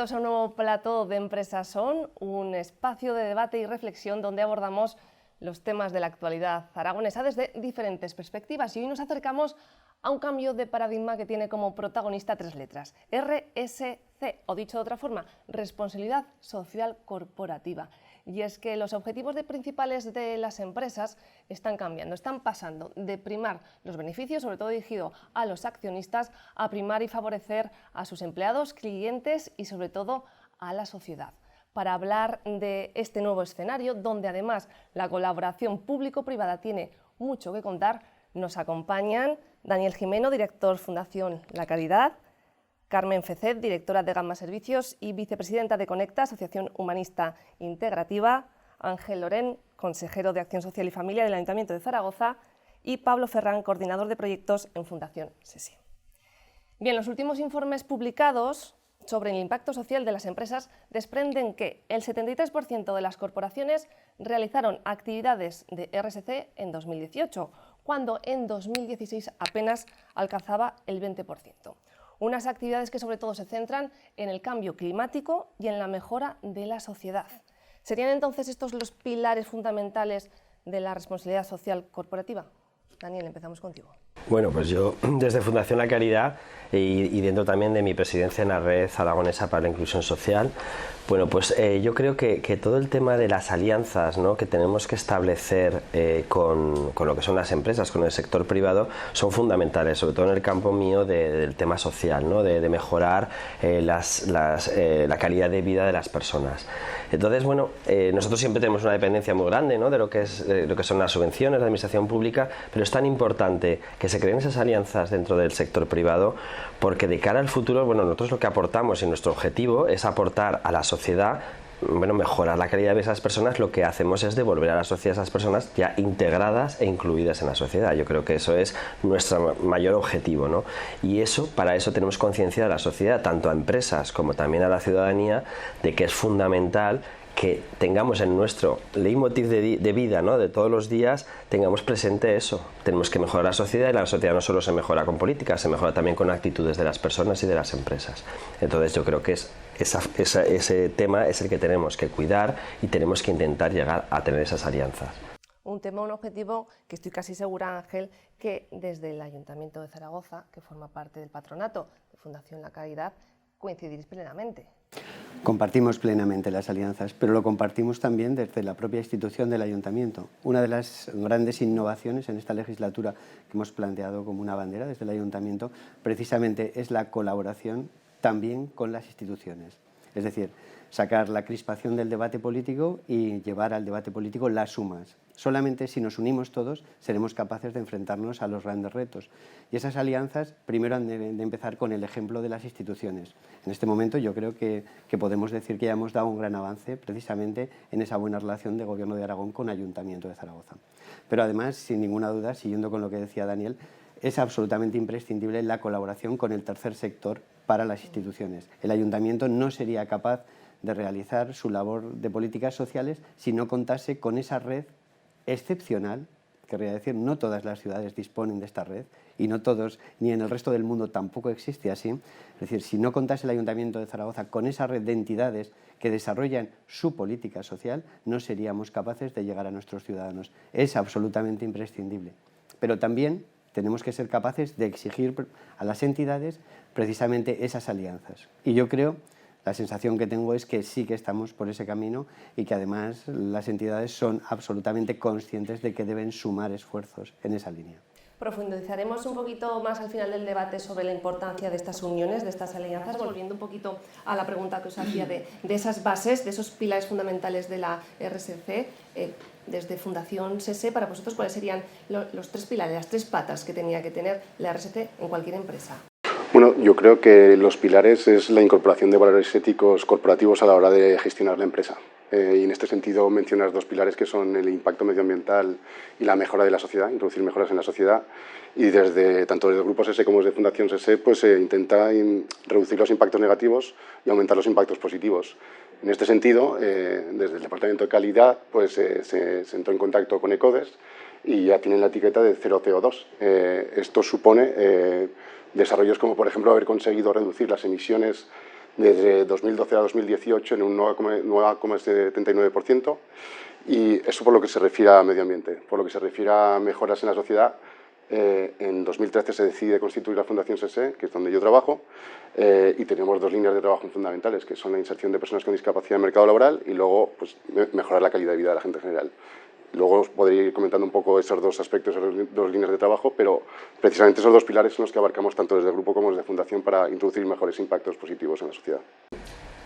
Bienvenidos a un nuevo plató de Empresas Son, un espacio de debate y reflexión donde abordamos los temas de la actualidad aragonesa desde diferentes perspectivas. Y hoy nos acercamos a un cambio de paradigma que tiene como protagonista tres letras: RSC, o dicho de otra forma, Responsabilidad Social Corporativa. Y es que los objetivos principales de las empresas están cambiando, están pasando de primar los beneficios, sobre todo dirigido a los accionistas, a primar y favorecer a sus empleados, clientes y sobre todo a la sociedad. Para hablar de este nuevo escenario, donde además la colaboración público-privada tiene mucho que contar, nos acompañan Daniel Jimeno, director Fundación La Caridad, Carmen Fecet, directora de Gamma Servicios y vicepresidenta de Conecta, Asociación Humanista Integrativa, Ángel Lorén, consejero de Acción Social y Familia del Ayuntamiento de Zaragoza, y Pablo Ferrán, coordinador de proyectos en Fundación SESI. Bien, los últimos informes publicados sobre el impacto social de las empresas desprenden que el 73% de las corporaciones realizaron actividades de RSC en 2018, cuando en 2016 apenas alcanzaba el 20%. Unas actividades que sobre todo se centran en el cambio climático y en la mejora de la sociedad. ¿Serían entonces estos los pilares fundamentales de la responsabilidad social corporativa? Daniel, empezamos contigo. Bueno, pues yo desde Fundación La Caridad y dentro también de mi presidencia en la Red Aragonesa para la Inclusión Social, bueno, pues yo creo que todo el tema de las alianzas, ¿no?, que tenemos que establecer con lo que son las empresas, con el sector privado, son fundamentales, sobre todo en el campo mío del tema social, ¿no?, de mejorar la calidad de vida de las personas. Entonces, bueno, nosotros siempre tenemos una dependencia muy grande, ¿no?, de lo que son las subvenciones, la administración pública, pero es tan importante que se creen esas alianzas dentro del sector privado, porque de cara al futuro, bueno, nosotros lo que aportamos y nuestro objetivo es aportar a la sociedad, bueno, mejorar la calidad de esas personas. Lo que hacemos es devolver a la sociedad a esas personas ya integradas e incluidas en la sociedad. Yo creo que eso es nuestro mayor objetivo, ¿no? Y para eso tenemos conciencia de la sociedad, tanto a empresas como también a la ciudadanía, de que es fundamental que tengamos en nuestro leitmotiv de vida, ¿no?, de todos los días, tengamos presente eso. Tenemos que mejorar la sociedad, y la sociedad no solo se mejora con políticas, se mejora también con actitudes de las personas y de las empresas. Entonces yo creo que ese tema es el que tenemos que cuidar y tenemos que intentar llegar a tener esas alianzas. Un tema, un objetivo que estoy casi segura, Ángel, que desde el Ayuntamiento de Zaragoza, que forma parte del patronato de Fundación La Caridad, coincidís plenamente. Compartimos plenamente las alianzas, pero lo compartimos también desde la propia institución del Ayuntamiento. Una de las grandes innovaciones en esta legislatura que hemos planteado como una bandera desde el Ayuntamiento precisamente es la colaboración también con las instituciones. Es decir, sacar la crispación del debate político y llevar al debate político las sumas. Solamente si nos unimos todos seremos capaces de enfrentarnos a los grandes retos. Y esas alianzas primero han de empezar con el ejemplo de las instituciones. En este momento yo creo que podemos decir que ya hemos dado un gran avance precisamente en esa buena relación de Gobierno de Aragón con Ayuntamiento de Zaragoza. Pero además, sin ninguna duda, siguiendo con lo que decía Daniel, es absolutamente imprescindible la colaboración con el tercer sector para las instituciones. El Ayuntamiento no sería capaz de realizar su labor de políticas sociales si no contase con esa red excepcional. Querría decir, no todas las ciudades disponen de esta red y no todos, ni en el resto del mundo tampoco existe así. Es decir, si no contase el Ayuntamiento de Zaragoza con esa red de entidades que desarrollan su política social, no seríamos capaces de llegar a nuestros ciudadanos. Es absolutamente imprescindible. Pero también tenemos que ser capaces de exigir a las entidades precisamente esas alianzas. Y yo creo, la sensación que tengo es que sí que estamos por ese camino y que además las entidades son absolutamente conscientes de que deben sumar esfuerzos en esa línea. Profundizaremos un poquito más al final del debate sobre la importancia de estas uniones, de estas alianzas, volviendo un poquito a la pregunta que os hacía de esas bases, de esos pilares fundamentales de la RSC. Desde Fundación SESE, para vosotros, ¿cuáles serían los tres pilares, las tres patas que tenía que tener la RSC en cualquier empresa? Bueno, yo creo que los pilares es la incorporación de valores éticos corporativos a la hora de gestionar la empresa. Y en este sentido mencionas dos pilares que son el impacto medioambiental y la mejora de la sociedad, introducir mejoras en la sociedad. Y tanto desde el Grupo SESE como desde Fundación SESE pues, se intenta reducir los impactos negativos y aumentar los impactos positivos. En este sentido, desde el Departamento de Calidad pues, se entró en contacto con ECODES y ya tienen la etiqueta de 0 CO2. Esto supone desarrollos como, por ejemplo, haber conseguido reducir las emisiones desde 2012 a 2018 en un 9,79%, y eso por lo que se refiere a medio ambiente. Por lo que se refiere a mejoras en la sociedad, en 2013 se decide constituir la Fundación SESE, que es donde yo trabajo, y tenemos dos líneas de trabajo fundamentales, que son la inserción de personas con discapacidad en el mercado laboral y luego pues, mejorar la calidad de vida de la gente en general. Luego os podré ir comentando un poco esos dos aspectos, esas dos líneas de trabajo, pero precisamente esos dos pilares son los que abarcamos tanto desde el grupo como desde Fundación para introducir mejores impactos positivos en la sociedad.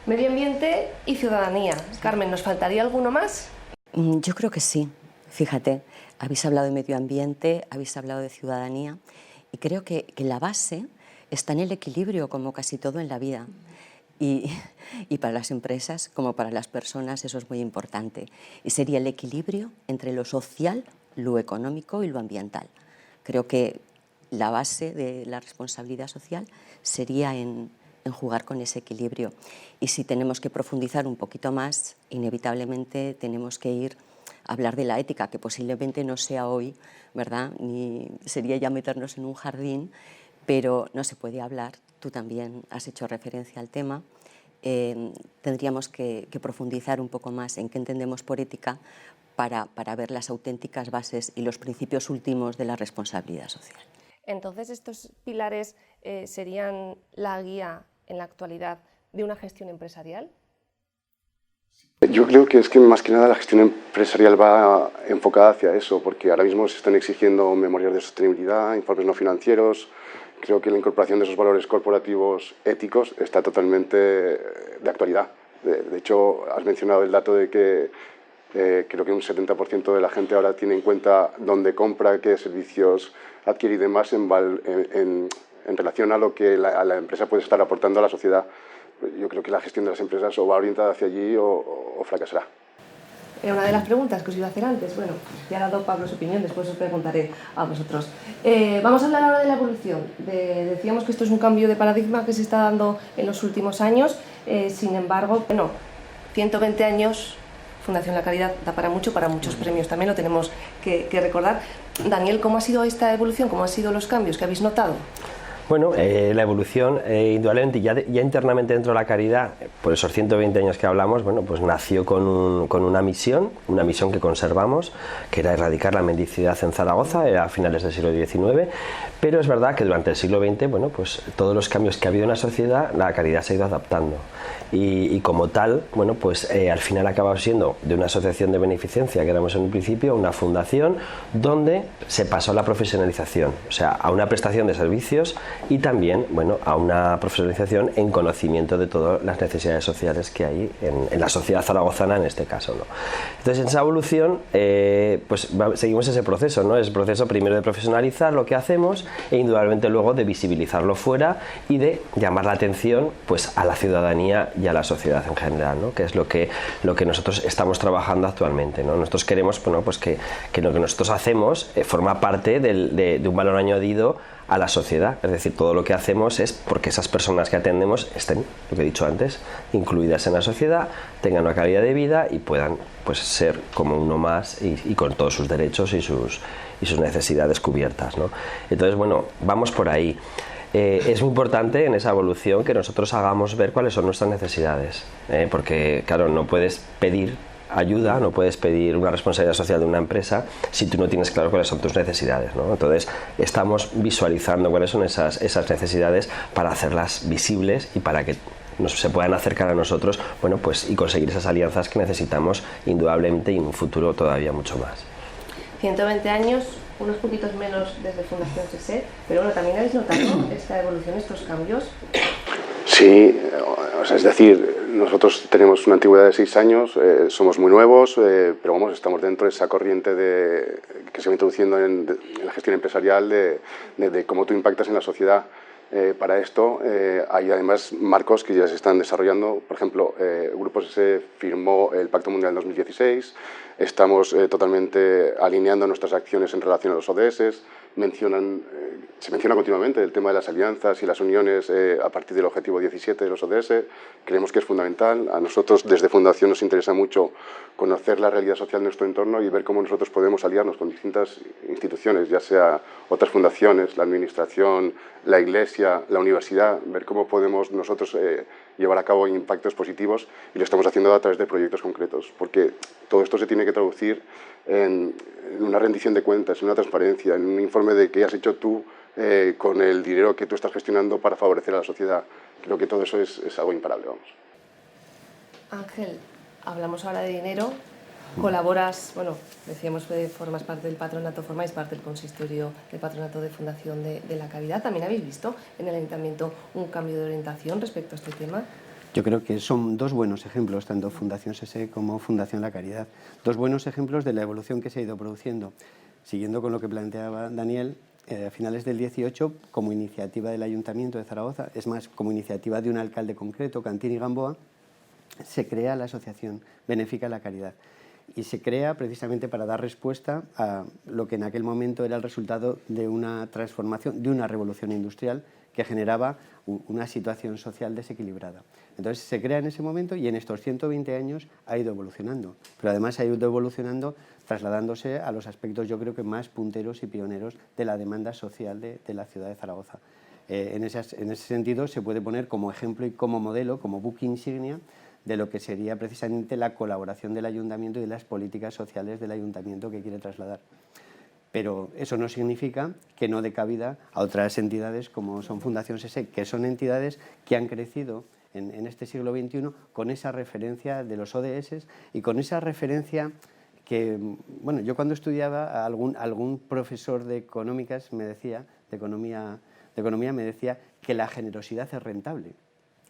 Medio ambiente y ciudadanía. Carmen, ¿nos faltaría alguno más? Yo creo que sí. Fíjate, habéis hablado de medio ambiente, habéis hablado de ciudadanía y creo que la base está en el equilibrio, como casi todo en la vida. Y para las empresas, como para las personas, eso es muy importante. Y sería el equilibrio entre lo social, lo económico y lo ambiental. Creo que la base de la responsabilidad social sería en jugar con ese equilibrio. Y si tenemos que profundizar un poquito más, inevitablemente tenemos que ir a hablar de la ética, que posiblemente no sea hoy, ¿verdad? Ni sería ya meternos en un jardín, pero no se puede hablar. Tú también has hecho referencia al tema. Tendríamos que profundizar un poco más en qué entendemos por ética para ver las auténticas bases y los principios últimos de la responsabilidad social. Entonces, estos pilares serían la guía en la actualidad de una gestión empresarial. Yo creo que es que más que nada la gestión empresarial va enfocada hacia eso, porque ahora mismo se están exigiendo memorias de sostenibilidad, informes no financieros. Creo que la incorporación de esos valores corporativos éticos está totalmente de actualidad. De hecho, has mencionado el dato de que creo que un 70% de la gente ahora tiene en cuenta dónde compra, qué servicios adquiere y demás en relación a lo que la empresa puede estar aportando a la sociedad. Yo creo que la gestión de las empresas o va orientada hacia allí o fracasará. Era una de las preguntas que os iba a hacer antes. Bueno, ya ha dado Pablo su opinión, después os preguntaré a vosotros. Vamos a hablar ahora de la evolución. Decíamos que esto es un cambio de paradigma que se está dando en los últimos años. Sin embargo, bueno, 120 años, Fundación La Caridad da para mucho, para muchos premios también, lo tenemos que recordar. Daniel, ¿cómo ha sido esta evolución? ¿Cómo han sido los cambios que habéis notado? Bueno, la evolución, indudablemente, ya internamente dentro de la caridad, por esos 120 años que hablamos, bueno, pues nació con una misión que conservamos, que era erradicar la mendicidad en Zaragoza a finales del siglo XIX, pero es verdad que durante el siglo XX, bueno, pues todos los cambios que ha habido en la sociedad, la caridad se ha ido adaptando. Y como tal, bueno, pues al final ha acabado siendo de una asociación de beneficencia que éramos en un principio, una fundación, donde se pasó a la profesionalización, o sea, a una prestación de servicios y también, bueno, a una profesionalización en conocimiento de todas las necesidades sociales que hay en la sociedad zaragozana en este caso, ¿no? Entonces, en esa evolución, pues seguimos ese proceso, ¿no? Es el proceso primero de profesionalizar lo que hacemos e indudablemente luego de visibilizarlo fuera y de llamar la atención, pues, a la ciudadanía y a la sociedad en general, ¿no? Que es lo que nosotros estamos trabajando actualmente, ¿no? Nosotros queremos, bueno, pues que lo que nosotros hacemos forma parte de un valor añadido a la sociedad, es decir, todo lo que hacemos es porque esas personas que atendemos estén, lo que he dicho antes, incluidas en la sociedad, tengan una calidad de vida y puedan, pues, ser como uno más y con todos sus derechos y sus necesidades cubiertas, ¿no? Entonces, bueno, vamos por ahí. Es muy importante en esa evolución que nosotros hagamos ver cuáles son nuestras necesidades, porque, claro, no puedes pedir ayuda, no puedes pedir una responsabilidad social de una empresa si tú no tienes claro cuáles son tus necesidades, ¿no? Entonces, estamos visualizando cuáles son esas necesidades para hacerlas visibles y para que se puedan acercar a nosotros, bueno, pues, y conseguir esas alianzas que necesitamos indudablemente y en un futuro todavía mucho más. 120 años, unos poquitos menos desde Fundación SESE, pero bueno, ¿también habéis notado esta evolución, estos cambios? Sí, o sea, es decir, nosotros tenemos una antigüedad de 6 años, somos muy nuevos, pero vamos, estamos dentro de esa corriente que se va introduciendo en la gestión empresarial de cómo tú impactas en la sociedad. Para esto hay además marcos que ya se están desarrollando. Por ejemplo, Grupo SESE firmó el Pacto Mundial en 2016, estamos totalmente alineando nuestras acciones en relación a los ODS, se menciona continuamente el tema de las alianzas y las uniones a partir del objetivo 17 de los ODS. Creemos que es fundamental. A nosotros desde Fundación nos interesa mucho conocer la realidad social de nuestro entorno y ver cómo nosotros podemos aliarnos con distintas instituciones, ya sea otras fundaciones, la administración, la iglesia, la universidad, ver cómo podemos nosotros llevar a cabo impactos positivos y lo estamos haciendo a través de proyectos concretos, porque todo esto se tiene que traducir en una rendición de cuentas, en una transparencia, en un informe de qué has hecho tú con el dinero que tú estás gestionando para favorecer a la sociedad. Creo que todo eso es algo imparable, vamos. Ángel, hablamos ahora de dinero, colaboras, bueno, decíamos que formas parte del patronato, formáis parte del consistorio del patronato de Fundación de la Caridad. ¿También habéis visto en el Ayuntamiento un cambio de orientación respecto a este tema? Yo creo que son dos buenos ejemplos, tanto Fundación SESE como Fundación La Caridad. Dos buenos ejemplos de la evolución que se ha ido produciendo. Siguiendo con lo que planteaba Daniel, a finales del 18, como iniciativa del Ayuntamiento de Zaragoza, es más, como iniciativa de un alcalde concreto, Cantini Gamboa, se crea la Asociación Benéfica La Caridad. Y se crea precisamente para dar respuesta a lo que en aquel momento era el resultado de una transformación, de una revolución industrial que generaba una situación social desequilibrada. Entonces se crea en ese momento y en estos 120 años ha ido evolucionando, pero además ha ido evolucionando trasladándose a los aspectos, yo creo que más punteros y pioneros de la demanda social de la ciudad de Zaragoza. En ese sentido se puede poner como ejemplo y como modelo, como buque insignia de lo que sería precisamente la colaboración del Ayuntamiento y de las políticas sociales del Ayuntamiento que quiere trasladar. Pero eso no significa que no dé cabida a otras entidades como son Fundación SESE, que son entidades que han crecido en este siglo XXI con esa referencia de los ODS y con esa referencia que, bueno, yo cuando estudiaba, algún profesor de económicas me decía, de economía me decía que la generosidad es rentable.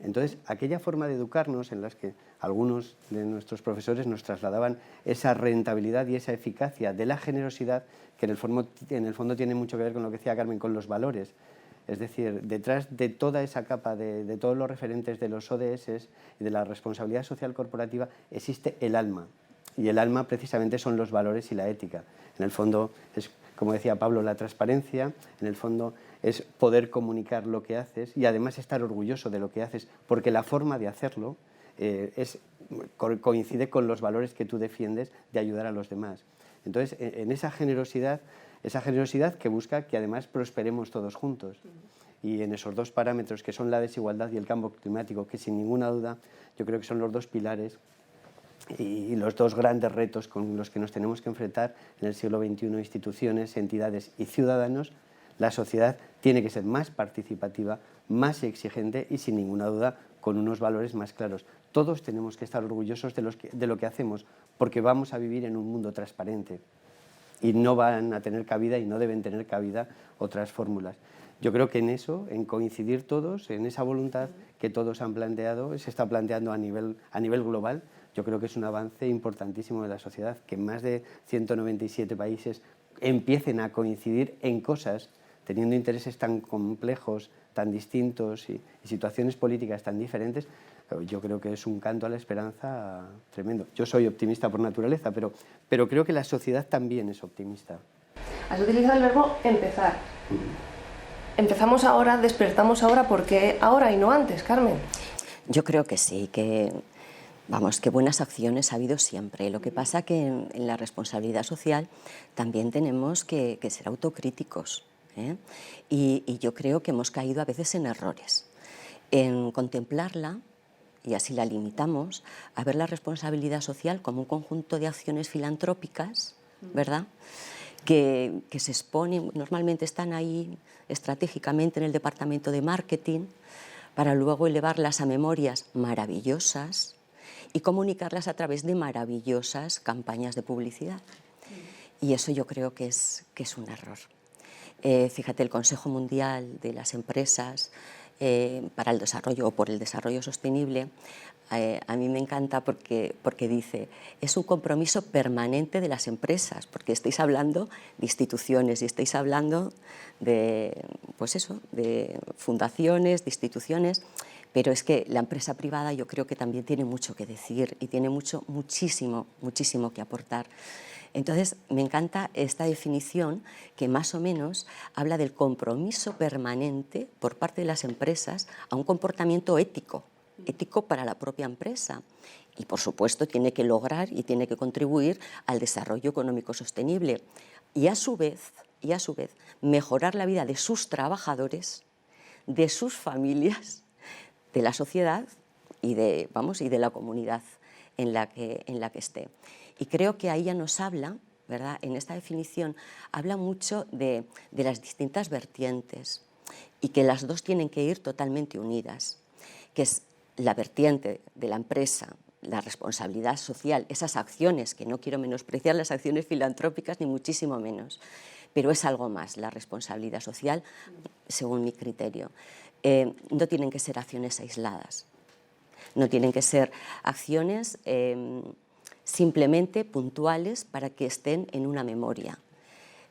Entonces, aquella forma de educarnos en las que algunos de nuestros profesores nos trasladaban esa rentabilidad y esa eficacia de la generosidad, que en el fondo tiene mucho que ver con lo que decía Carmen, con los valores. Es decir, detrás de toda esa capa de todos los referentes de los ODS y de la responsabilidad social corporativa existe el alma. Y el alma precisamente son los valores y la ética. En el fondo es, como decía Pablo, la transparencia, en el fondo es poder comunicar lo que haces y además estar orgulloso de lo que haces, porque la forma de hacerlo coincide con los valores que tú defiendes de ayudar a los demás. Entonces, en esa generosidad que busca que además prosperemos todos juntos. Y en esos dos parámetros que son la desigualdad y el cambio climático, que sin ninguna duda yo creo que son los dos pilares y los dos grandes retos con los que nos tenemos que enfrentar en el siglo XXI, instituciones, entidades y ciudadanos, la sociedad tiene que ser más participativa, más exigente y sin ninguna duda con unos valores más claros. Todos tenemos que estar orgullosos de lo que hacemos porque vamos a vivir en un mundo transparente y no van a tener cabida y no deben tener cabida otras fórmulas. Yo creo que en eso, en coincidir todos, en esa voluntad que todos han planteado, se está planteando a nivel global. Yo creo que es un avance importantísimo de la sociedad, que más de 197 países empiecen a coincidir en cosas, teniendo intereses tan complejos, tan distintos y situaciones políticas tan diferentes. Yo creo que es un canto a la esperanza tremendo. Yo soy optimista por naturaleza, pero creo que la sociedad también es optimista. Has utilizado el verbo empezar. Empezamos ahora, despertamos ahora, ¿por qué ahora y no antes, Carmen? Yo creo que sí, que buenas acciones ha habido siempre. Lo que pasa que en la responsabilidad social también tenemos que ser autocríticos, ¿eh? Y yo creo que hemos caído a veces en errores, en contemplarla, y así la limitamos, a ver la responsabilidad social como un conjunto de acciones filantrópicas, ¿verdad?, que se exponen, normalmente están ahí estratégicamente en el departamento de marketing, para luego elevarlas a memorias maravillosas y comunicarlas a través de maravillosas campañas de publicidad. Y eso yo creo que es un error. Fíjate, el Consejo Mundial de las Empresas para el Desarrollo o por el Desarrollo Sostenible, a mí me encanta porque dice, es un compromiso permanente de las empresas, porque estáis hablando de instituciones y estáis hablando de, pues eso, de fundaciones, de instituciones, pero es que la empresa privada yo creo que también tiene mucho que decir y tiene muchísimo que aportar. Entonces, me encanta esta definición que más o menos habla del compromiso permanente por parte de las empresas a un comportamiento ético para la propia empresa. Y, por supuesto, tiene que lograr y tiene que contribuir al desarrollo económico sostenible. Y, a su vez, mejorar la vida de sus trabajadores, de sus familias, de la sociedad y de la comunidad en la que esté. Y creo que ahí ya nos habla, ¿verdad? En esta definición habla mucho de las distintas vertientes y que las dos tienen que ir totalmente unidas, que es la vertiente de la empresa, la responsabilidad social, esas acciones, que no quiero menospreciar las acciones filantrópicas ni muchísimo menos, pero es algo más la responsabilidad social, según mi criterio. No tienen que ser acciones aisladas, no tienen que ser acciones simplemente puntuales para que estén en una memoria.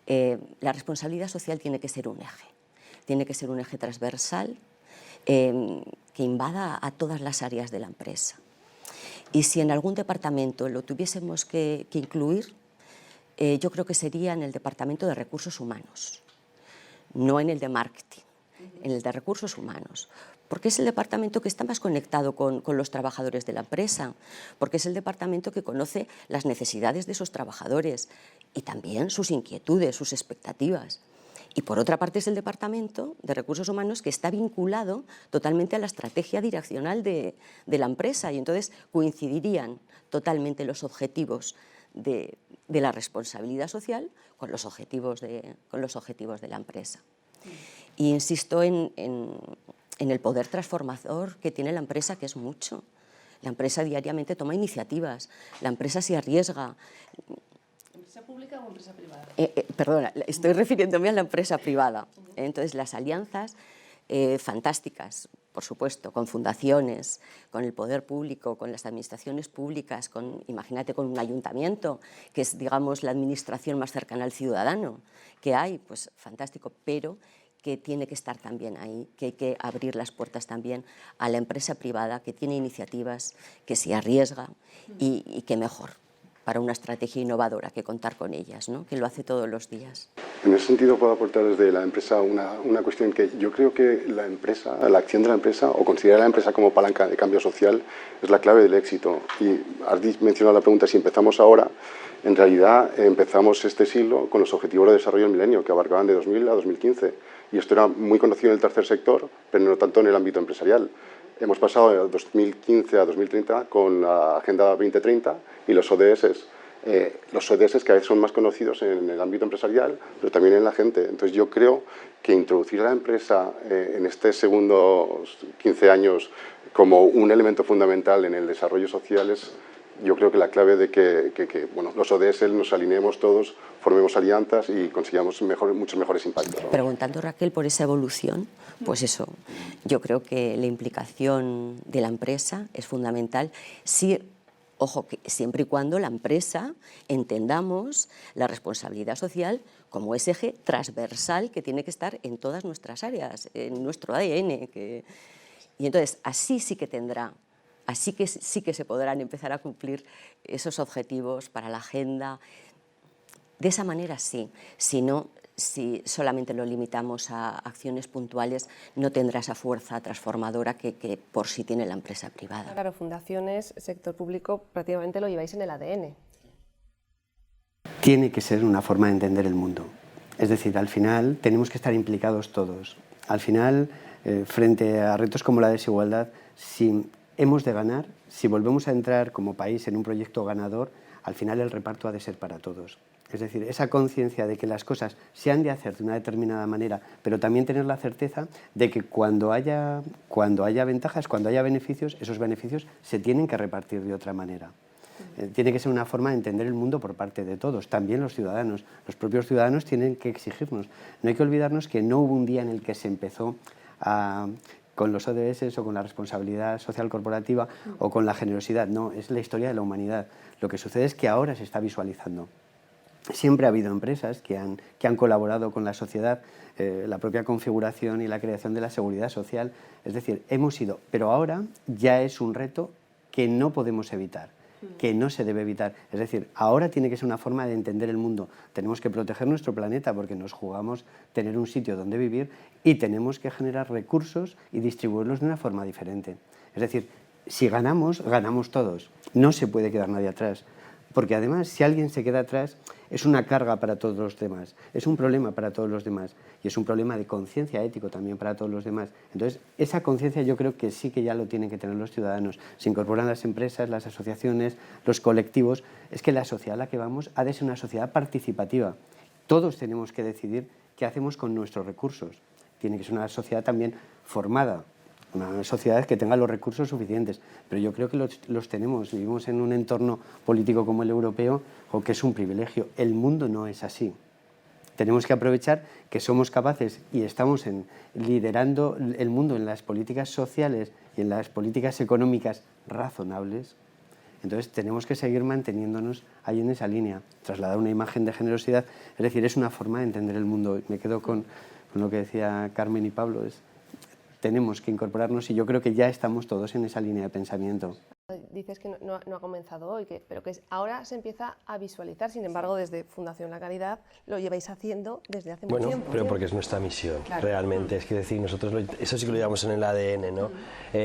La responsabilidad social tiene que ser un eje transversal que invada a todas las áreas de la empresa. Y si en algún departamento lo tuviésemos que incluir, yo creo que sería en el departamento de recursos humanos, no en el de marketing, en el de recursos humanos, porque es el departamento que está más conectado con los trabajadores de la empresa, porque es el departamento que conoce las necesidades de esos trabajadores y también sus inquietudes, sus expectativas. Y por otra parte es el departamento de recursos humanos que está vinculado totalmente a la estrategia direccional de la empresa, y entonces coincidirían totalmente los objetivos de la responsabilidad social con los objetivos de la empresa. Y insisto en el poder transformador que tiene la empresa, que es mucho. La empresa diariamente toma iniciativas, la empresa se arriesga. ¿Empresa pública o empresa privada? Perdona, estoy refiriéndome a la empresa privada. Entonces, las alianzas fantásticas, por supuesto, con fundaciones, con el poder público, con las administraciones públicas, imagínate con un ayuntamiento, que es, digamos, la administración más cercana al ciudadano que hay, pues fantástico, pero que tiene que estar también ahí, que hay que abrir las puertas también a la empresa privada que tiene iniciativas, que se arriesga y que mejor para una estrategia innovadora que contar con ellas, ¿no? Que lo hace todos los días. En ese sentido puedo aportar desde la empresa una cuestión que yo creo que la acción de la empresa o considerar a la empresa como palanca de cambio social es la clave del éxito. Y has mencionado la pregunta, si empezamos ahora, en realidad empezamos este siglo con los Objetivos de Desarrollo del Milenio, que abarcaban de 2000 a 2015. Y esto era muy conocido en el tercer sector, pero no tanto en el ámbito empresarial. Hemos pasado de 2015 a 2030 con la Agenda 2030 y los ODS. Los ODS cada vez son más conocidos en el ámbito empresarial, pero también en la gente. Entonces yo creo que introducir a la empresa en este segundos 15 años como un elemento fundamental en el desarrollo social es, yo creo que la clave de que los ODS nos alineemos todos, formemos alianzas y consigamos muchos mejores impactos, ¿no? Preguntando, Raquel, por esa evolución, pues eso, yo creo que la implicación de la empresa es fundamental. Sí, ojo, que siempre y cuando la empresa entendamos la responsabilidad social como ese eje transversal que tiene que estar en todas nuestras áreas, en nuestro ADN. Y entonces así sí que sí que se podrán empezar a cumplir esos objetivos para la agenda. De esa manera sí, si solamente lo limitamos a acciones puntuales, no tendrá esa fuerza transformadora que por sí tiene la empresa privada. Claro, fundaciones, sector público, prácticamente lo lleváis en el ADN. Tiene que ser una forma de entender el mundo. Es decir, al final tenemos que estar implicados todos. Al final, frente a retos como la desigualdad, si hemos de ganar, si volvemos a entrar como país en un proyecto ganador, al final el reparto ha de ser para todos. Es decir, esa conciencia de que las cosas se han de hacer de una determinada manera, pero también tener la certeza de que cuando haya ventajas, cuando haya beneficios, esos beneficios se tienen que repartir de otra manera. Tiene que ser una forma de entender el mundo por parte de todos, también los ciudadanos. Los propios ciudadanos tienen que exigirnos. No hay que olvidarnos que no hubo un día en el que se empezó con los ODS o con la responsabilidad social corporativa o con la generosidad. No, es la historia de la humanidad. Lo que sucede es que ahora se está visualizando. Siempre ha habido empresas que han colaborado con la sociedad, la propia configuración y la creación de la seguridad social. Es decir, hemos ido, pero ahora ya es un reto que no podemos evitar, que no se debe evitar. Es decir, ahora tiene que ser una forma de entender el mundo. Tenemos que proteger nuestro planeta porque nos jugamos tener un sitio donde vivir y tenemos que generar recursos y distribuirlos de una forma diferente. Es decir, si ganamos, ganamos todos. No se puede quedar nadie atrás. porque además si alguien se queda atrás es una carga para todos los demás, es un problema para todos los demás y es un problema de conciencia ético también para todos los demás. Entonces, esa conciencia yo creo que sí que ya lo tienen que tener los ciudadanos. Se incorporan las empresas, las asociaciones, los colectivos. Es que la sociedad a la que vamos ha de ser una sociedad participativa. Todos tenemos que decidir qué hacemos con nuestros recursos. Tiene que ser una sociedad también formada, una sociedad que tenga los recursos suficientes, pero yo creo que los tenemos. Vivimos en un entorno político como el europeo, o que es un privilegio. El mundo no es así. Tenemos que aprovechar que somos capaces y estamos liderando el mundo en las políticas sociales y en las políticas económicas razonables. Entonces tenemos que seguir manteniéndonos ahí en esa línea, trasladar una imagen de generosidad, es decir, es una forma de entender el mundo. Me quedo con lo que decía Carmen y Pablo, tenemos que incorporarnos y yo creo que ya estamos todos en esa línea de pensamiento. Dices que no ha comenzado hoy, pero que ahora se empieza a visualizar. Sin embargo, desde Fundación La Caridad lo lleváis haciendo desde hace mucho tiempo. Pero porque es nuestra misión, claro. Realmente. Es que decir, nosotros eso sí que lo llevamos en el ADN, ¿no?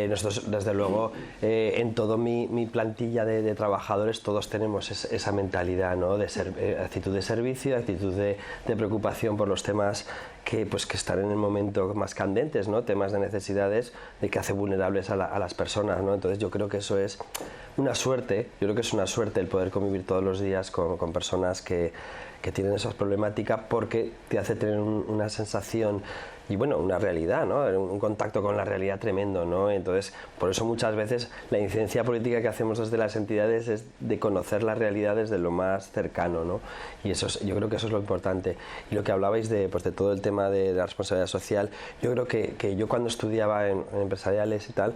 Nosotros, desde luego, en toda mi plantilla de trabajadores, todos tenemos esa mentalidad, ¿no? Actitud de servicio, actitud de preocupación por los temas que están en el momento más candentes, ¿no? Temas de necesidades de que hace vulnerables a las personas, ¿no? Entonces yo creo que eso es una suerte, yo creo que es una suerte el poder convivir todos los días con personas que tienen esas problemáticas, porque te hace tener una sensación y bueno, una realidad, ¿no? Un contacto con la realidad tremendo, ¿no? Entonces, por eso muchas veces la incidencia política que hacemos desde las entidades es de conocer la realidad desde lo más cercano, ¿no? Y yo creo que eso es lo importante. Y lo que hablabais de todo el tema de la responsabilidad social, yo creo que yo cuando estudiaba en empresariales y tal,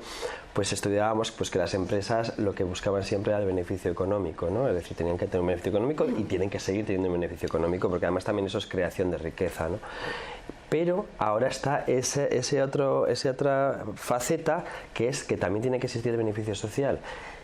pues estudiábamos que las empresas lo que buscaban siempre era el beneficio económico, ¿no? Es decir, tenían que tener un beneficio económico y tienen que seguir teniendo un beneficio económico, porque además también eso es creación de riqueza, ¿no? Pero ahora está esa otra faceta, que es que también tiene que existir el beneficio social.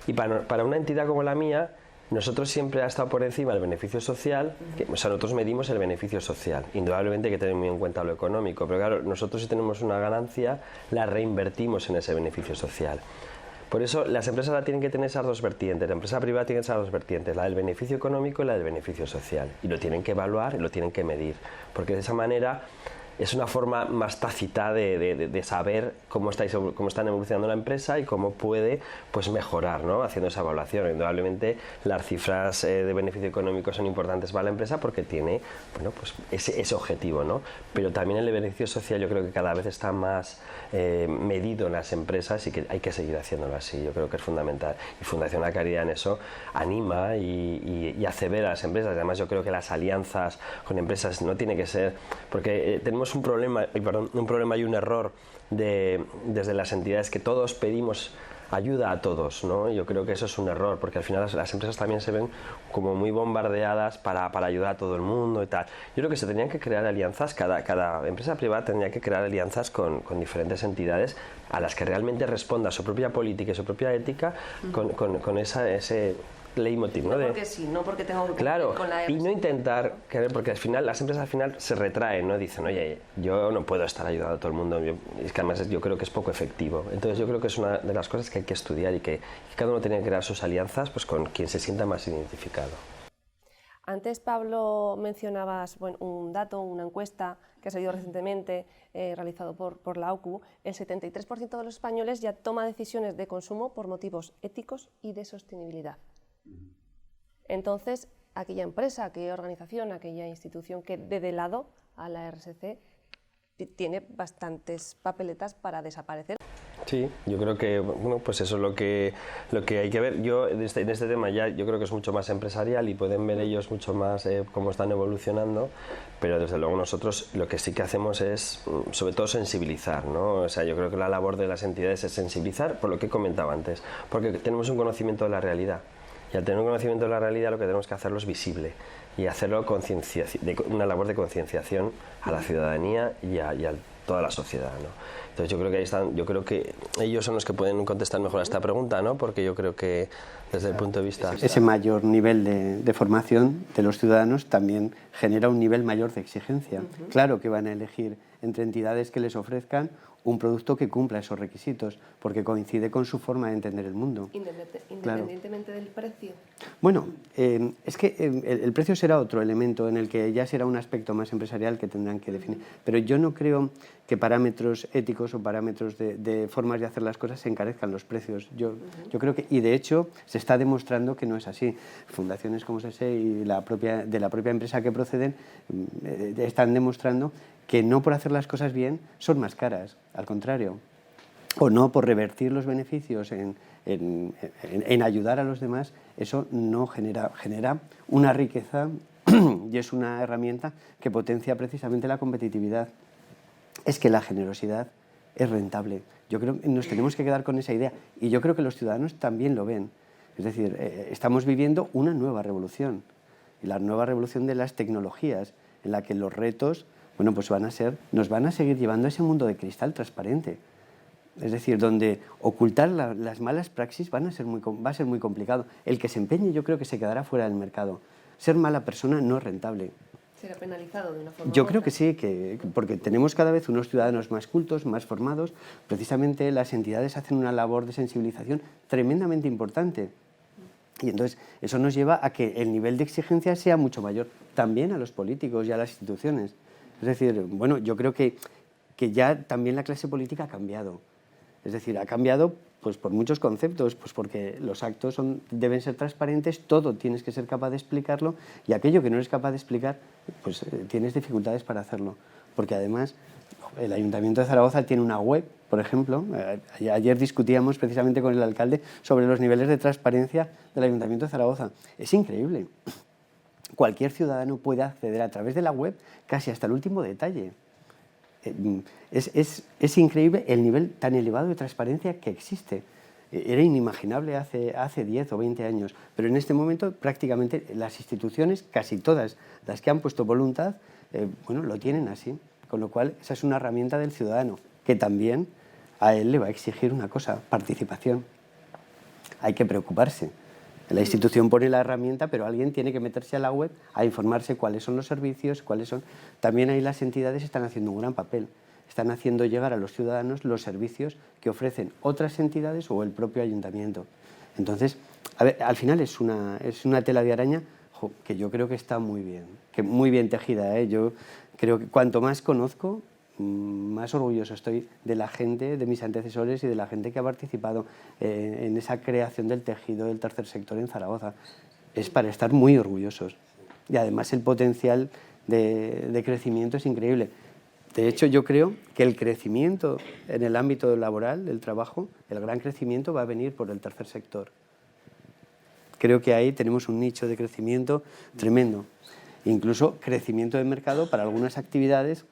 Y para una entidad como la mía, nosotros siempre ha estado por encima del beneficio social, o sea, nosotros medimos el beneficio social. Indudablemente hay que tener muy en cuenta lo económico, pero claro, nosotros si tenemos una ganancia, la reinvertimos en ese beneficio social. Por eso las empresas ahora tienen que tener esas dos vertientes, la empresa privada tiene esas dos vertientes, la del beneficio económico y la del beneficio social. Y lo tienen que evaluar y lo tienen que medir, porque de esa manera es una forma más tácita de saber cómo están evolucionando la empresa y cómo puede mejorar, ¿no? Haciendo esa evaluación. Indudablemente las cifras de beneficio económico son importantes para la empresa porque tiene ese objetivo, ¿no? Pero también el beneficio social yo creo que cada vez está más medido en las empresas y que hay que seguir haciéndolo así. Yo creo que es fundamental. Y Fundación La Caridad en eso anima y hace ver a las empresas. Además yo creo que las alianzas con empresas no tiene que ser, porque tenemos un problema y un error desde las entidades, que todos pedimos ayuda a todos, ¿no? Yo creo que eso es un error, porque al final las empresas también se ven como muy bombardeadas para ayudar a todo el mundo y tal. Yo creo que se tenían que crear alianzas, cada empresa privada tendría que crear alianzas con diferentes entidades a las que realmente responda su propia política y su propia ética con ese leitmotiv, ¿no? No porque sí, no porque tengo que claro, con la y no intentar, porque al final las empresas al final se retraen, ¿no? Dicen, oye, yo no puedo estar ayudando a todo el mundo, es que además yo creo que es poco efectivo. Entonces yo creo que es una de las cosas que hay que estudiar y que cada uno tiene que crear sus alianzas con quien se sienta más identificado. Antes, Pablo, mencionabas un dato, una encuesta que ha salido recientemente, realizado por la OCU. El 73% de los españoles ya toma decisiones de consumo por motivos éticos y de sostenibilidad. Entonces, aquella empresa, aquella organización, aquella institución que dé de lado a la RSC tiene bastantes papeletas para desaparecer. Sí, yo creo que pues eso es lo que hay que ver. Yo en este tema ya yo creo que es mucho más empresarial y pueden ver ellos mucho más cómo están evolucionando, pero desde luego nosotros lo que sí que hacemos es sobre todo sensibilizar, ¿no? O sea, yo creo que la labor de las entidades es sensibilizar, por lo que comentaba antes, porque tenemos un conocimiento de la realidad. Y al tener un conocimiento de la realidad lo que tenemos que hacerlo es visible y hacerlo una labor de concienciación a la ciudadanía y a toda la sociedad, ¿no? Entonces yo creo que ahí están, yo creo que ellos son los que pueden contestar mejor a esta pregunta, ¿no? Porque yo creo que desde el punto de vista... Ese mayor nivel de formación de los ciudadanos también genera un nivel mayor de exigencia. Claro que van a elegir entre entidades que les ofrezcan un producto que cumpla esos requisitos, porque coincide con su forma de entender el mundo. Independientemente del precio. Bueno, es que el precio será otro elemento en el que ya será un aspecto más empresarial que tendrán que definir. Pero yo no creo que parámetros éticos o parámetros de formas de hacer las cosas se encarezcan los precios. Yo creo que, y de hecho se está demostrando que no es así. Fundaciones como SESE y de la propia empresa que proceden están demostrando que no por hacer las cosas bien son más caras, al contrario, o no por revertir los beneficios en ayudar a los demás, eso no genera una riqueza y es una herramienta que potencia precisamente la competitividad. Es que la generosidad es rentable. Yo creo que nos tenemos que quedar con esa idea y yo creo que los ciudadanos también lo ven. Es decir, estamos viviendo una nueva revolución, y la nueva revolución de las tecnologías, en la que los retos, bueno, pues nos van a seguir llevando a ese mundo de cristal transparente. Es decir, donde ocultar las malas praxis va a ser muy complicado. El que se empeñe yo creo que se quedará fuera del mercado. Ser mala persona no es rentable. ¿Será penalizado de una forma? Yo creo que sí, porque tenemos cada vez unos ciudadanos más cultos, más formados. Precisamente las entidades hacen una labor de sensibilización tremendamente importante. Y entonces eso nos lleva a que el nivel de exigencia sea mucho mayor, también a los políticos y a las instituciones. Es decir, bueno, yo creo que ya también la clase política ha cambiado. Es decir, ha cambiado pues, por muchos conceptos, pues porque los actos deben ser transparentes, todo tienes que ser capaz de explicarlo y aquello que no eres capaz de explicar, pues tienes dificultades para hacerlo. Porque además el Ayuntamiento de Zaragoza tiene una web, por ejemplo. Ayer discutíamos precisamente con el alcalde sobre los niveles de transparencia del Ayuntamiento de Zaragoza. Es increíble. Cualquier ciudadano puede acceder a través de la web casi hasta el último detalle. Es increíble el nivel tan elevado de transparencia que existe. Era inimaginable hace 10 o 20 años, pero en este momento prácticamente las instituciones, casi todas las que han puesto voluntad, bueno, lo tienen así. Con lo cual, esa es una herramienta del ciudadano, que también a él le va a exigir una cosa, participación. Hay que preocuparse. La institución pone la herramienta, pero alguien tiene que meterse a la web a informarse cuáles son los servicios, cuáles son... También ahí las entidades están haciendo un gran papel. Están haciendo llegar a los ciudadanos los servicios que ofrecen otras entidades o el propio ayuntamiento. Entonces, a ver, al final es una tela de araña que yo creo que está muy bien tejida. Yo creo que cuanto más conozco, más orgulloso estoy de la gente, de mis antecesores y de la gente que ha participado en esa creación del tejido del tercer sector en Zaragoza. Es para estar muy orgullosos. Y además el potencial de crecimiento es increíble. De hecho, yo creo que el crecimiento en el ámbito laboral, del trabajo, el gran crecimiento va a venir por el tercer sector. Creo que ahí tenemos un nicho de crecimiento tremendo. Incluso crecimiento de mercado para algunas actividades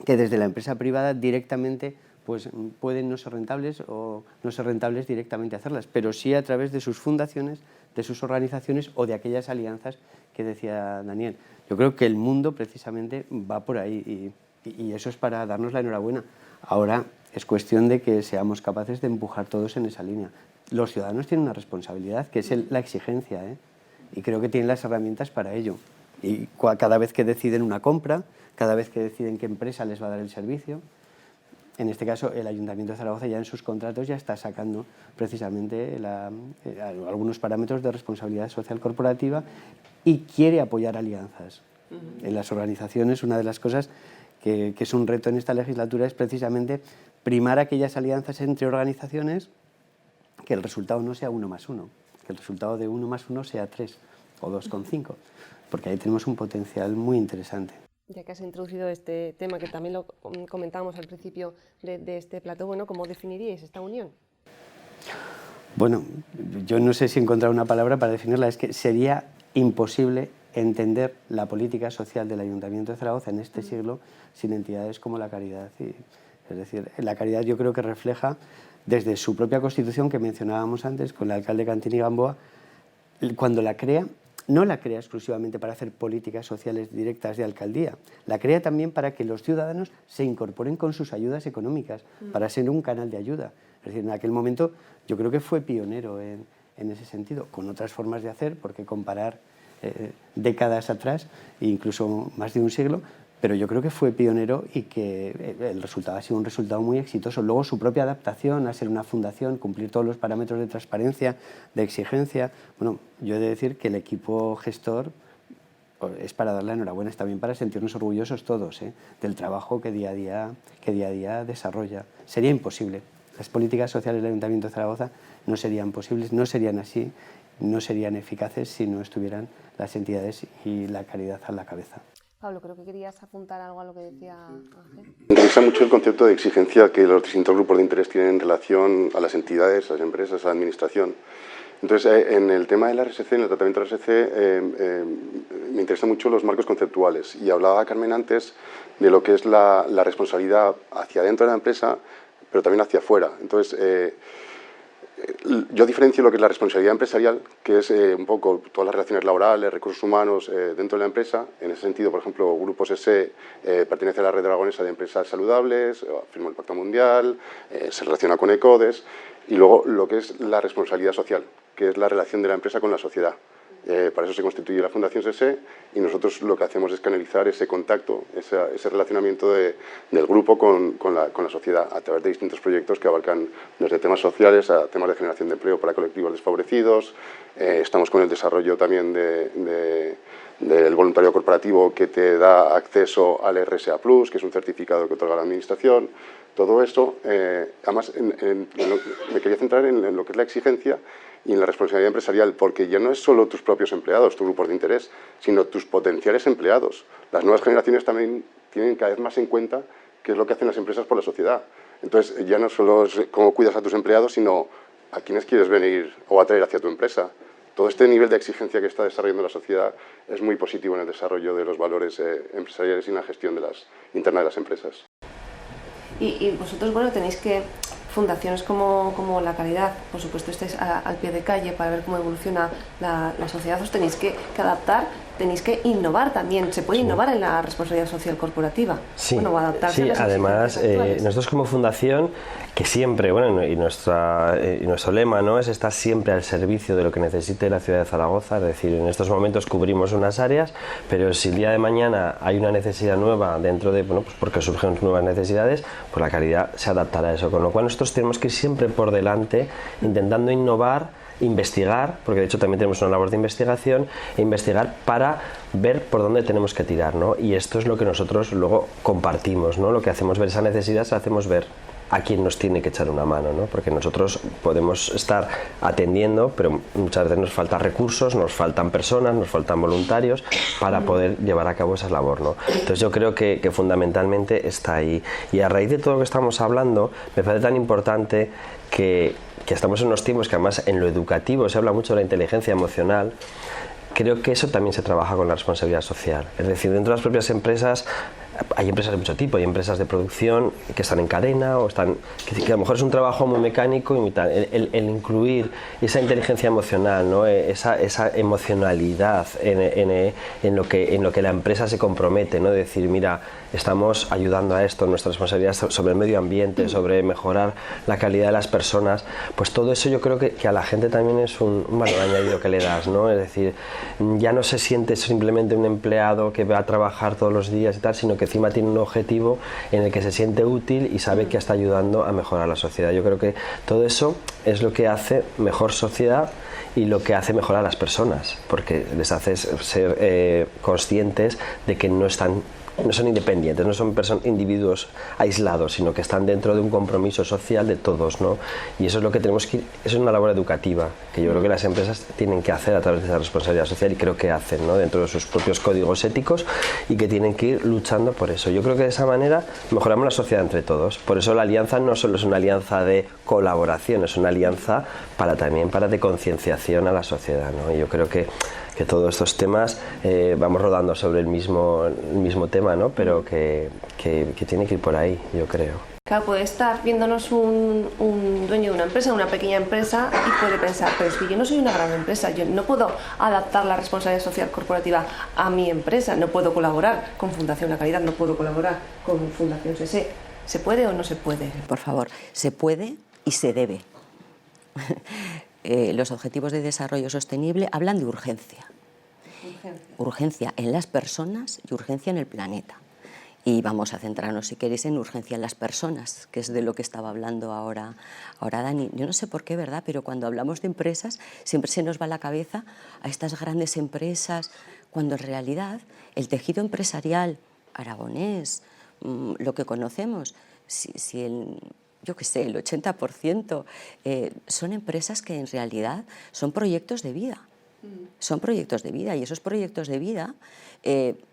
que desde la empresa privada directamente pues, pueden no ser rentables o no ser rentables directamente hacerlas, pero sí a través de sus fundaciones, de sus organizaciones o de aquellas alianzas que decía Daniel. Yo creo que el mundo precisamente va por ahí y eso es para darnos la enhorabuena. Ahora es cuestión de que seamos capaces de empujar todos en esa línea. Los ciudadanos tienen una responsabilidad, que es la exigencia, y creo que tienen las herramientas para ello. Y cada vez que deciden una compra, cada vez que deciden qué empresa les va a dar el servicio, en este caso el Ayuntamiento de Zaragoza ya en sus contratos ya está sacando precisamente algunos parámetros de responsabilidad social corporativa y quiere apoyar alianzas. En las organizaciones una de las cosas que es un reto en esta legislatura es precisamente primar aquellas alianzas entre organizaciones que el resultado no sea 1 más 1, que el resultado de 1 más 1 sea 3 o 2,5, porque ahí tenemos un potencial muy interesante. Ya que has introducido este tema, que también lo comentábamos al principio de este plato, bueno, ¿cómo definiríais esta unión? Bueno, yo no sé si encontrar una palabra para definirla, es que sería imposible entender la política social del Ayuntamiento de Zaragoza en este siglo sin entidades como la Caridad. Es decir, la Caridad yo creo que refleja desde su propia constitución que mencionábamos antes con el alcalde Cantini Gamboa, cuando la crea, no la crea exclusivamente para hacer políticas sociales directas de alcaldía, la crea también para que los ciudadanos se incorporen con sus ayudas económicas, para ser un canal de ayuda. Es decir, en aquel momento yo creo que fue pionero en ese sentido, con otras formas de hacer, porque comparar décadas atrás, incluso más de un siglo, pero yo creo que fue pionero y que el resultado ha sido un resultado muy exitoso. Luego su propia adaptación a ser una fundación, cumplir todos los parámetros de transparencia, de exigencia. Bueno, yo he de decir que el equipo gestor es para darle la enhorabuena, es también para sentirnos orgullosos todos del trabajo que día a día desarrolla. Sería imposible. Las políticas sociales del Ayuntamiento de Zaragoza no serían posibles, no serían así, no serían eficaces si no estuvieran las entidades y la caridad a la cabeza. Pablo, creo que querías apuntar algo a lo que decía Ángel. Me interesa mucho el concepto de exigencia que los distintos grupos de interés tienen en relación a las entidades, a las empresas, a la administración. Entonces, en el tema de la RSC, en el tratamiento de la RSC, me interesan mucho los marcos conceptuales. Y hablaba Carmen antes de lo que es la responsabilidad hacia dentro de la empresa, pero también hacia afuera. Entonces, yo diferencio lo que es la responsabilidad empresarial, que es un poco todas las relaciones laborales, recursos humanos dentro de la empresa. En ese sentido, por ejemplo, Grupos SE pertenece a la red aragonesa de empresas saludables, firmó el Pacto Mundial, se relaciona con ECODES. Y luego lo que es la responsabilidad social, que es la relación de la empresa con la sociedad. Para eso se constituye la Fundación SESE y nosotros lo que hacemos es canalizar ese contacto, ese relacionamiento del grupo con la sociedad a través de distintos proyectos que abarcan desde temas sociales a temas de generación de empleo para colectivos desfavorecidos. Estamos con el desarrollo también del voluntario corporativo que te da acceso al RSA+, que es un certificado que otorga la Administración. Todo esto, además, me quería centrar en lo que es la exigencia y en la responsabilidad empresarial, porque ya no es solo tus propios empleados, tus grupos de interés, sino tus potenciales empleados. Las nuevas generaciones también tienen cada vez más en cuenta qué es lo que hacen las empresas por la sociedad. Entonces, ya no solo es cómo cuidas a tus empleados, sino a quiénes quieres venir o atraer hacia tu empresa. Todo este nivel de exigencia que está desarrollando la sociedad es muy positivo en el desarrollo de los valores empresariales y en la gestión interna de las empresas. Y vosotros, bueno, tenéis que, fundaciones como La Caridad, por supuesto estáis al pie de calle para ver cómo evoluciona la sociedad, os tenéis que adaptar, tenéis que innovar también. ¿Se puede innovar en la responsabilidad social corporativa? Sí, bueno, adaptarse a las además nosotros como fundación, que siempre, bueno, y nuestro lema, ¿no?, es estar siempre al servicio de lo que necesite la ciudad de Zaragoza. Es decir, en estos momentos cubrimos unas áreas, pero si el día de mañana hay una necesidad nueva dentro de, bueno, pues porque surgen nuevas necesidades, pues La Caridad se adaptará a eso. Con lo cual nosotros tenemos que ir siempre por delante, intentando innovar, investigar, porque de hecho también tenemos una labor de investigación, e investigar para ver por dónde tenemos que tirar, ¿no? Y esto es lo que nosotros luego compartimos, ¿no? Lo que hacemos ver esa necesidad, se hacemos ver a quién nos tiene que echar una mano, ¿no? Porque nosotros podemos estar atendiendo, pero muchas veces nos faltan recursos, nos faltan personas, nos faltan voluntarios para poder llevar a cabo esa labor, ¿no? Entonces yo creo que fundamentalmente está ahí. Y a raíz de todo lo que estamos hablando, me parece tan importante que estamos en unos tiempos que además en lo educativo se habla mucho de la inteligencia emocional. Creo que eso también se trabaja con la responsabilidad social. Es decir, dentro de las propias empresas hay empresas de mucho tipo, hay empresas de producción que están en cadena o están que a lo mejor es un trabajo muy mecánico y tal. El incluir esa inteligencia emocional, ¿no?, esa emocionalidad en lo que la empresa se compromete, ¿no?, de decir, mira, estamos ayudando a esto, nuestra responsabilidad sobre el medio ambiente, sobre mejorar la calidad de las personas, pues todo eso yo creo que a la gente también es un valor añadido que le das, ¿no? Es decir, ya no se siente simplemente un empleado que va a trabajar todos los días y tal, sino que encima tiene un objetivo en el que se siente útil y sabe que está ayudando a mejorar la sociedad. Yo creo que todo eso es lo que hace mejor sociedad y lo que hace mejorar a las personas, porque les hace ser conscientes de que no son independientes, no son individuos aislados, sino que están dentro de un compromiso social de todos, ¿no? Y eso es lo que tenemos que ir, es una labor educativa que yo creo que las empresas tienen que hacer a través de esa responsabilidad social, y creo que hacen, ¿no?, dentro de sus propios códigos éticos, y que tienen que ir luchando por eso. Yo creo que de esa manera mejoramos la sociedad entre todos. Por eso la alianza no solo es una alianza de colaboración, es una alianza también de concienciación a la sociedad, ¿no? Y yo creo que todos estos temas vamos rodando sobre el mismo tema, ¿no?, pero que tiene que ir por ahí, yo creo. Claro, puede estar viéndonos un dueño de una empresa, una pequeña empresa, y puede pensar, pero es que yo no soy una gran empresa, yo no puedo adaptar la responsabilidad social corporativa a mi empresa, no puedo colaborar con Fundación La Caridad, no puedo colaborar con Fundación SESE. ¿Se puede o no se puede? Por favor, se puede y se debe. Los Objetivos de Desarrollo Sostenible hablan de urgencia. Urgencia en las personas y urgencia en el planeta. Y vamos a centrarnos, si queréis, en urgencia en las personas, que es de lo que estaba hablando ahora Dani. Yo no sé por qué, ¿verdad?, pero cuando hablamos de empresas siempre se nos va la cabeza a estas grandes empresas, cuando en realidad el tejido empresarial aragonés, lo que conocemos, yo qué sé, el 80% son empresas que en realidad son proyectos de vida. Son proyectos de vida, y esos proyectos de vida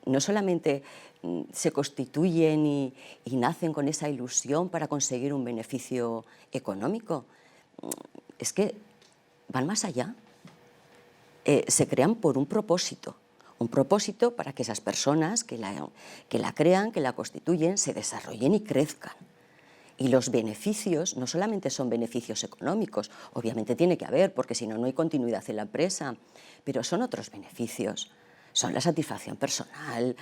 no solamente se constituyen y nacen con esa ilusión para conseguir un beneficio económico, es que van más allá. Se crean por un propósito para que esas personas que la crean, que la constituyen, se desarrollen y crezcan. Y los beneficios no solamente son beneficios económicos, obviamente tiene que haber, porque si no, no hay continuidad en la empresa, pero son otros beneficios. Son la satisfacción personal,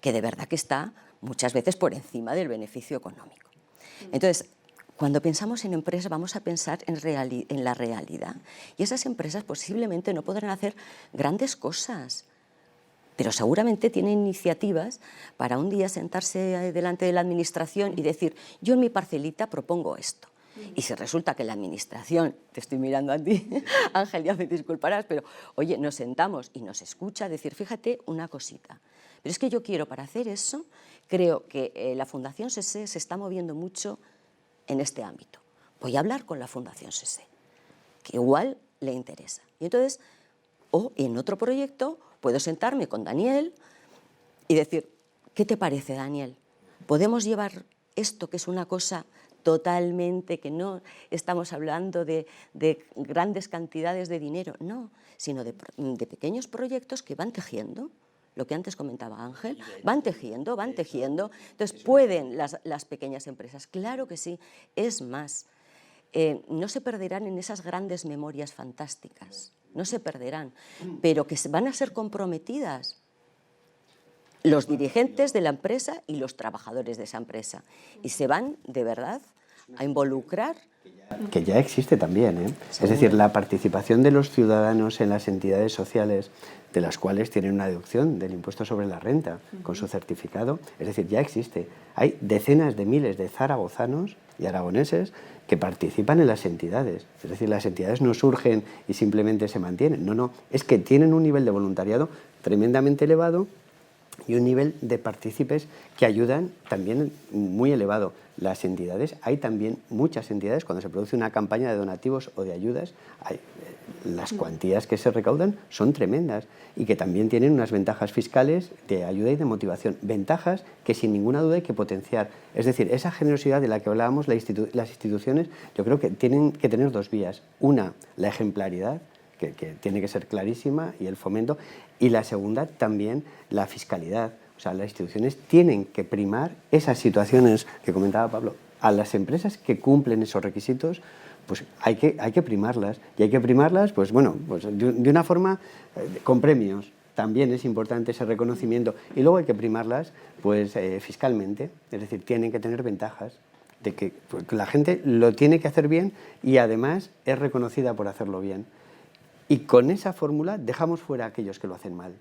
que de verdad que está muchas veces por encima del beneficio económico. Entonces, cuando pensamos en empresas, vamos a pensar en la realidad. Y esas empresas posiblemente no podrán hacer grandes cosas, pero seguramente tienen iniciativas para un día sentarse delante de la administración y decir: yo en mi parcelita propongo esto. Y si resulta que la administración, te estoy mirando a ti, Ángel, ya me disculparás, pero oye, nos sentamos y nos escucha decir: fíjate una cosita, pero es que yo quiero, para hacer eso, creo que la Fundación SESE se está moviendo mucho en este ámbito. Voy a hablar con la Fundación SESE, que igual le interesa. Y entonces, o en otro proyecto, puedo sentarme con Daniel y decir: ¿qué te parece, Daniel? ¿Podemos llevar esto, que es una cosa totalmente, que no estamos hablando de grandes cantidades de dinero, no, sino de pequeños proyectos que van tejiendo, lo que antes comentaba Ángel, van tejiendo. Entonces, ¿pueden las pequeñas empresas? Claro que sí. Es más, no se perderán en esas grandes memorias fantásticas, no se perderán, pero que van a ser comprometidas los dirigentes de la empresa y los trabajadores de esa empresa, y se van de verdad a involucrar. Que ya existe también, ¿eh? Es decir, la participación de los ciudadanos en las entidades sociales, de las cuales tienen una deducción del impuesto sobre la renta con su certificado, es decir, ya existe. Hay decenas de miles de zaragozanos y aragoneses que participan en las entidades. Es decir, las entidades no surgen y simplemente se mantienen. No, es que tienen un nivel de voluntariado tremendamente elevado y un nivel de partícipes que ayudan también muy elevado. Las entidades, hay también muchas entidades, cuando se produce una campaña de donativos o de ayudas, las cuantías que se recaudan son tremendas y que también tienen unas ventajas fiscales de ayuda y de motivación. Ventajas que sin ninguna duda hay que potenciar. Es decir, esa generosidad de la que hablábamos, las instituciones, yo creo que tienen que tener dos vías. Una, la ejemplaridad, que tiene que ser clarísima, y el fomento, y la segunda también la fiscalidad. O sea, las instituciones tienen que primar esas situaciones que comentaba Pablo. A las empresas que cumplen esos requisitos, pues hay que primarlas, y hay que primarlas pues de una forma con premios. También es importante ese reconocimiento, y luego hay que primarlas pues fiscalmente, es decir, tienen que tener ventajas de que la gente lo tiene que hacer bien y además es reconocida por hacerlo bien. Y con esa fórmula dejamos fuera a aquellos que lo hacen mal.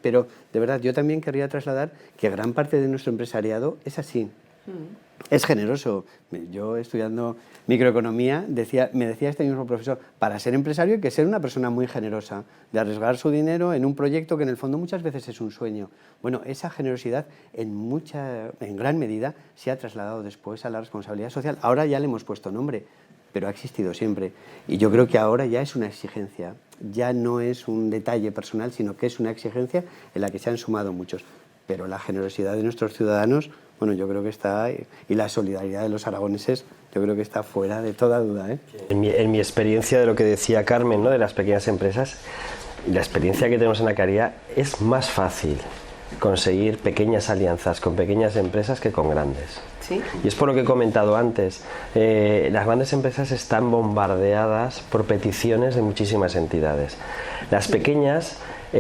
Pero, de verdad, yo también querría trasladar que gran parte de nuestro empresariado es así. Es generoso. Yo, estudiando microeconomía, me decía este mismo profesor: para ser empresario hay que ser una persona muy generosa, de arriesgar su dinero en un proyecto que en el fondo muchas veces es un sueño. Bueno, esa generosidad en gran medida se ha trasladado después a la responsabilidad social. Ahora ya le hemos puesto nombre, pero ha existido siempre. Y yo creo que ahora ya es una exigencia, ya no es un detalle personal, sino que es una exigencia en la que se han sumado muchos. Pero la generosidad de nuestros ciudadanos, bueno, yo creo que está, y la solidaridad de los aragoneses, yo creo que está fuera de toda duda, ¿eh? En mi experiencia de lo que decía Carmen, ¿no?, de las pequeñas empresas, la experiencia que tenemos en la Caridad, es más fácil conseguir pequeñas alianzas con pequeñas empresas que con grandes. ¿Sí? Y es por lo que he comentado antes, las grandes empresas están bombardeadas por peticiones de muchísimas entidades. Las pequeñas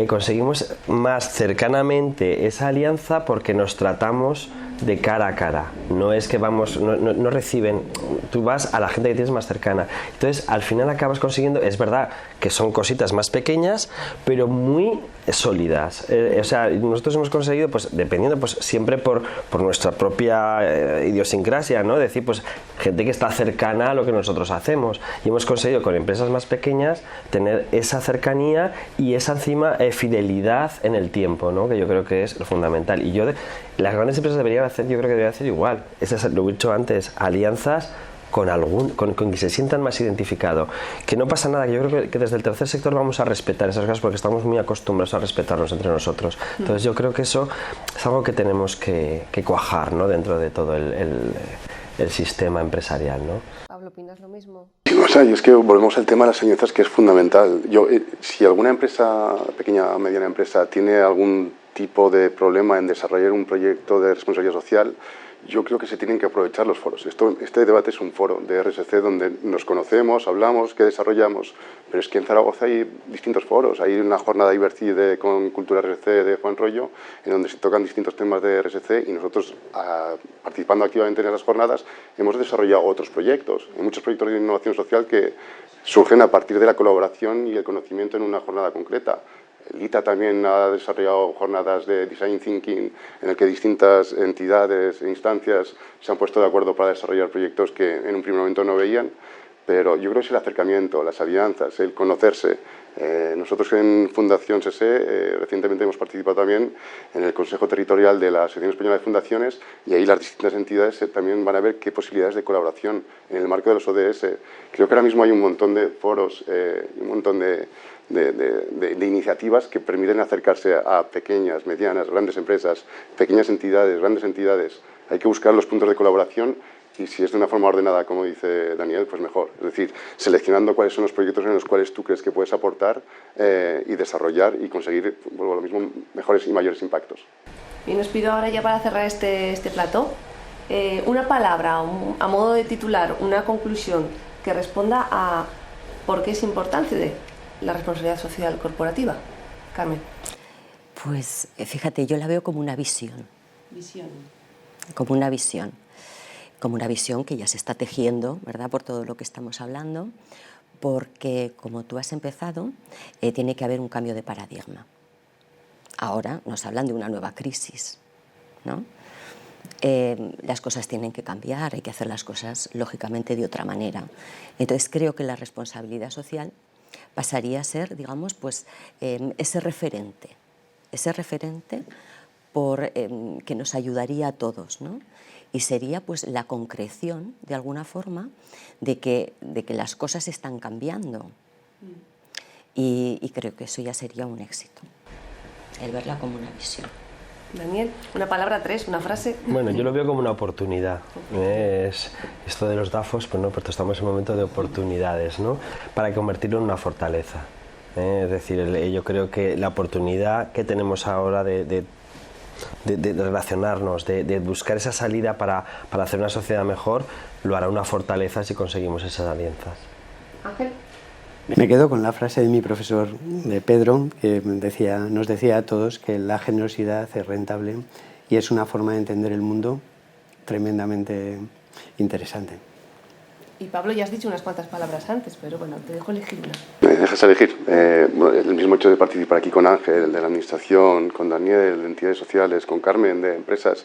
conseguimos más cercanamente esa alianza porque nos tratamos de cara a cara, no es que vamos, no reciben, tú vas a la gente que tienes más cercana, entonces al final acabas consiguiendo, es verdad que son cositas más pequeñas, pero muy sólidas, o sea, nosotros hemos conseguido, pues dependiendo, pues siempre por nuestra propia idiosincrasia, ¿no? Decir, pues gente que está cercana a lo que nosotros hacemos, y hemos conseguido con empresas más pequeñas tener esa cercanía y esa encima fidelidad en el tiempo, ¿no? Que yo creo que es lo fundamental. Y las grandes empresas deberían hacer, yo creo que deberían hacer igual, lo he dicho antes, alianzas con que se sientan más identificados, que no pasa nada, que yo creo que desde el tercer sector vamos a respetar esas cosas porque estamos muy acostumbrados a respetarnos entre nosotros. Entonces yo creo que eso es algo que tenemos que cuajar, ¿no? Dentro de todo el sistema empresarial, ¿no? Pablo, ¿opinas lo mismo? Sí, o sea, y es que volvemos al tema de las alianzas, que es fundamental. Si alguna empresa, pequeña o mediana empresa, tiene algún tipo de problema en desarrollar un proyecto de responsabilidad social, yo creo que se tienen que aprovechar los foros. Este debate es un foro de RSC donde nos conocemos, hablamos, que desarrollamos, pero es que en Zaragoza hay distintos foros. Hay una jornada Iberci con Cultura RSC de Juan Rollo, en donde se tocan distintos temas de RSC, y nosotros, participando activamente en esas jornadas, hemos desarrollado otros proyectos. Hay muchos proyectos de innovación social que surgen a partir de la colaboración y el conocimiento en una jornada concreta. El ITA también ha desarrollado jornadas de Design Thinking en el que distintas entidades e instancias se han puesto de acuerdo para desarrollar proyectos que en un primer momento no veían, pero yo creo que es el acercamiento, las alianzas, el conocerse. Nosotros en Fundación SESE recientemente hemos participado también en el Consejo Territorial de la Asociación Española de Fundaciones, y ahí las distintas entidades también van a ver qué posibilidades de colaboración en el marco de los ODS. Creo que ahora mismo hay un montón de foros, un montón de iniciativas que permiten acercarse a pequeñas, medianas, grandes empresas, pequeñas entidades, grandes entidades. Hay que buscar los puntos de colaboración, y si es de una forma ordenada, como dice Daniel, pues mejor. Es decir, seleccionando cuáles son los proyectos en los cuales tú crees que puedes aportar y desarrollar y conseguir, vuelvo a lo mismo, mejores y mayores impactos. Y nos pido ahora, ya para cerrar este plató, una palabra, a modo de titular, una conclusión que responda a por qué es importante la responsabilidad social corporativa. Carmen. Pues fíjate, yo la veo como una visión. Visión. Como una visión. Como una visión que ya se está tejiendo, ¿verdad?, por todo lo que estamos hablando, porque, como tú has empezado, tiene que haber un cambio de paradigma. Ahora nos hablan de una nueva crisis, ¿no? Las cosas tienen que cambiar, hay que hacer las cosas, lógicamente, de otra manera. Entonces, creo que la responsabilidad social pasaría a ser, digamos, pues, ese referente que nos ayudaría a todos, ¿no? Y sería, pues, la concreción, de alguna forma, de que las cosas están cambiando. Y creo que eso ya sería un éxito, el verla como una visión. Daniel, una palabra, tres, una frase. Bueno, yo lo veo como una oportunidad. Esto de los DAFOS, pues no, porque estamos en un momento de oportunidades, ¿no? Para convertirlo en una fortaleza. Es decir, yo creo que la oportunidad que tenemos ahora de relacionarnos, de buscar esa salida para hacer una sociedad mejor, lo hará una fortaleza si conseguimos esas alianzas. Ángel. Me quedo con la frase de mi profesor, de Pedro, que nos decía a todos que la generosidad es rentable y es una forma de entender el mundo tremendamente interesante. Y Pablo, ya has dicho unas cuantas palabras antes, pero bueno, te dejo elegir una. ¿Me dejas elegir? El mismo hecho de participar aquí con Ángel, de la Administración, con Daniel, de entidades sociales, con Carmen, de empresas,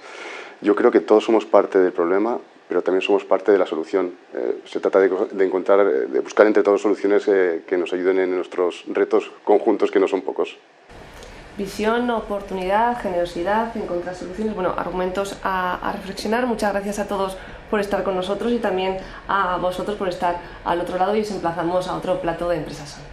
yo creo que todos somos parte del problema, pero también somos parte de la solución. Se trata de buscar entre todos soluciones que nos ayuden en nuestros retos conjuntos, que no son pocos. Visión, oportunidad, generosidad, encontrar soluciones, bueno, argumentos a reflexionar. Muchas gracias a todos por estar con nosotros y también a vosotros por estar al otro lado, y os emplazamos a otro plato de Empresas Son.